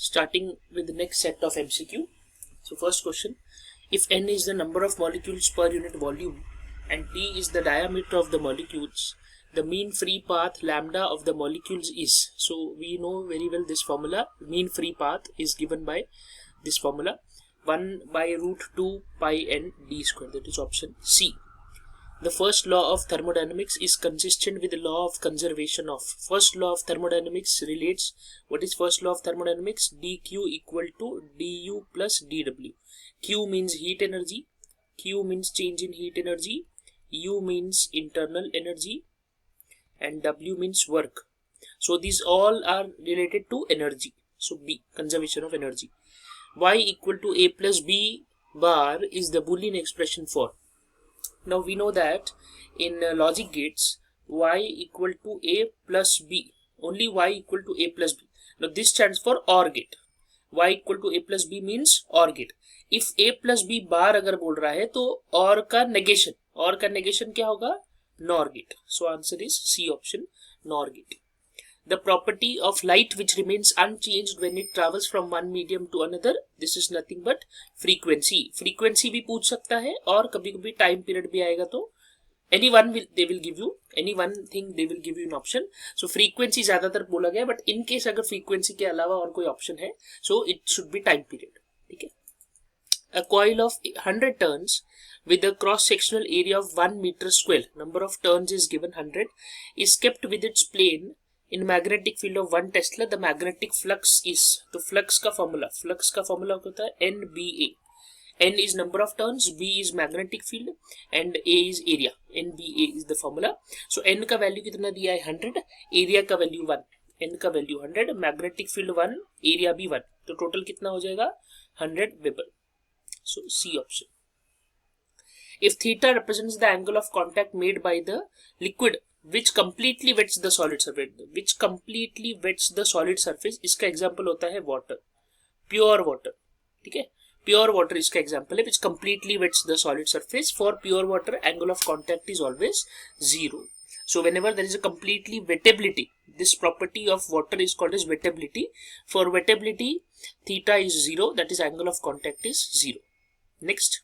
starting with the next set of MCQ. So first question, if n is the number of molecules per unit volume and t is the diameter of the molecules, the mean free path lambda of the molecules is. So we know very well this formula. Mean free path is given by this formula, 1 by root 2 pi n d square, that is option C. The first law of thermodynamics is consistent with the law of conservation of. First law of thermodynamics relates, what is first law of thermodynamics? dq equal to du plus dw. Q means heat energy, Q means change in heat energy, U means internal energy, and W means work. So these all are related to energy. So B, conservation of energy. Y equal to A plus B bar is the Boolean expression for. Now we know that in logic gates, y equal to a plus b, only y equal to a plus b. Now this stands for OR gate. Y equal to a plus b means OR gate. If a plus b bar अगर बोल रहा है तो OR का negation क्या होगा? NOR gate. So answer is C option, NOR gate. The property of light which remains unchanged when it travels from one medium to another, this is nothing but frequency. Frequency भी पूछ सकता है और कभी कभी time period भी आएगा तो any one they will give you, any one thing they will give you an option. So frequency ज़्यादातर बोला गया, but in case अगर frequency के अलावा और कोई option है, so it should be time period. ठीक है? A coil of 100 turns with a cross-sectional area of 1 meter square, number of turns is given 100, is kept with its plane in magnetic field of 1 Tesla. The magnetic flux is, तो flux का formula होता है NBA. N is number of turns, B is magnetic field and A is area. NBA is the formula. So N का value कितना दिया है 100, area का value 1, N का वैल्यू 100, मैग्नेटिक फील्ड 1, एरिया भी 1, तो टोटल कितना हो जाएगा 100 weber. So C option. If theta represents the angle of contact made by the liquid which completely wets the solid surface, इसका एग्जाम्पल होता है वाटर, प्योर वाटर. ठीक है, प्योर वाटर इसका एग्जाम्पल है, which completely wets the solid surface. For pure water, angle of contact is always 0. So whenever there is a completely wettability, this property of water is called as wettability. For wettability, theta is 0, that is angle of contact is 0. Next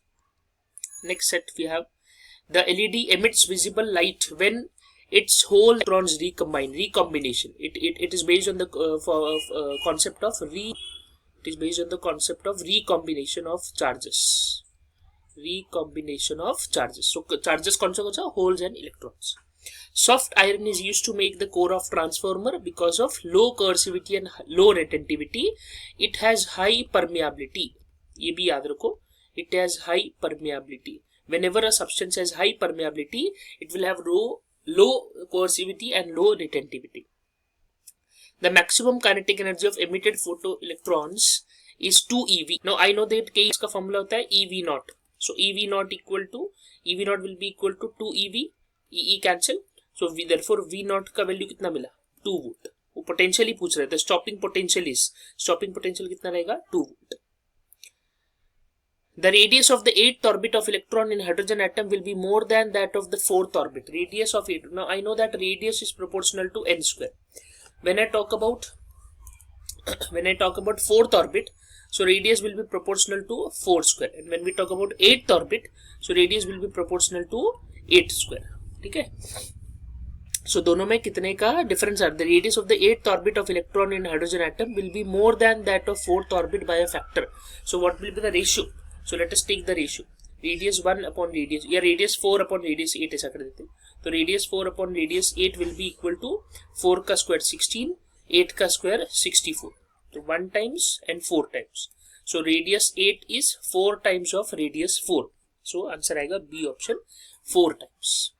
set we have, the LED emits visible light when its whole electrons recombination. It is based on the concept of recombination of charges. So charges कौन सा? Holes and electrons. Soft iron is used to make the core of transformer because of low coercivity and low retentivity. It has high permeability. ये भी याद रखो. It has high permeability. Whenever a substance has high permeability, it will have low coercivity and low retentivity. The maximum kinetic energy of emitted photoelectrons is 2 eV. Now I know that K का formula होता है EV naught. So EV naught will be equal to 2 EV. EE cancel. So therefore V naught का value कितना मिला? 2 volt. वो potential ही पूछ रहे थे. Stopping potential कितना रहेगा? 2 volt. The radius of the 8th orbit of electron in hydrogen atom will be more than that of the 4th orbit. Radius of 8. Now I know that radius is proportional to n square. When I talk about 4th orbit, so radius will be proportional to 4 square. And when we talk about 8th orbit, so radius will be proportional to 8 square. ठीक है? So दोनों में कितने का difference है? The radius of the 8th orbit of electron in hydrogen atom will be more than that of 4th orbit by a factor. So what will be the ratio? So let us take the ratio. Radius 1 upon radius, या radius 4 upon radius 8 ऐसा कर देते हैं. तो radius 4 upon radius 8 will be equal to 4 का square 16, 8 का square 64. So 1 times and 4 times. So radius 8 is 4 times of radius 4. So answer आएगा B option, 4 times.